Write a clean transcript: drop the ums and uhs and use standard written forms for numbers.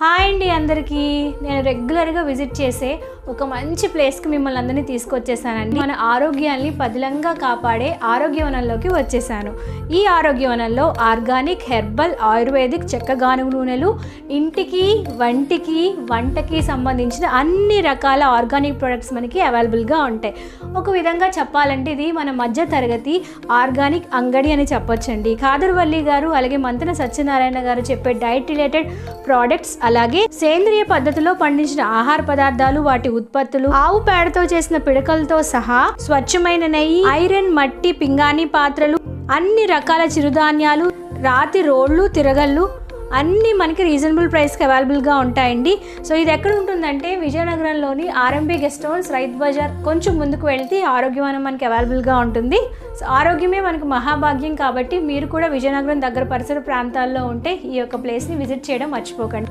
Hi అండి అందరికీ. నేను రెగ్యులర్గా విజిట్ చేసే ఒక మంచి ప్లేస్కి మిమ్మల్ని అందరినీ తీసుకొచ్చేసానండి. మన ఆరోగ్యాన్ని పదిలంగా కాపాడే ఆరోగ్యవనంలోకి వచ్చేసాను. ఈ ఆరోగ్యవనంలో ఆర్గానిక్, హెర్బల్, ఆయుర్వేదిక్ చెక్క గానుగ నూనెలు, ఇంటికి, వంటకి సంబంధించిన అన్ని రకాల ఆర్గానిక్ ప్రొడక్ట్స్ మనకి అవైలబుల్గా ఉంటాయి. ఒక విధంగా చెప్పాలంటే ఇది మన మధ్య తరగతి ఆర్గానిక్ అంగడి అని చెప్పొచ్చండి. కాదర్వల్లి గారు అలాగే మంతెన సత్యనారాయణ గారు చెప్పే డైట్ రిలేటెడ్ ప్రోడక్ట్స్, అలాగే సేంద్రియ పద్ధతిలో పండించిన ఆహార పదార్థాలు, వాటి ఉత్పత్తులు, ఆవు పేడతో చేసిన పిడకలతో సహా స్వచ్ఛమైన నెయ్యి, ఐరన్, మట్టి, పింగాణి పాత్రలు, అన్ని రకాల చిరుధాన్యాలు, రాతి రోళ్ళు, తిరగళ్ళు అన్నీ మనకి రీజనబుల్ ప్రైస్కి అవైలబుల్గా ఉంటాయండి. సో ఇది ఎక్కడ ఉంటుందంటే విజయనగరంలోని RMB guest house, Rythu Bazar కొంచెం ముందుకు వెళ్తే ఆరోగ్యవనం మనకి అవైలబుల్గా ఉంటుంది. సో ఆరోగ్యమే మనకు మహాభాగ్యం కాబట్టి మీరు కూడా విజయనగరం దగ్గర పరిసర ప్రాంతాల్లో ఉంటే ఈ యొక్క ప్లేస్ని విజిట్ చేయడం మర్చిపోకండి.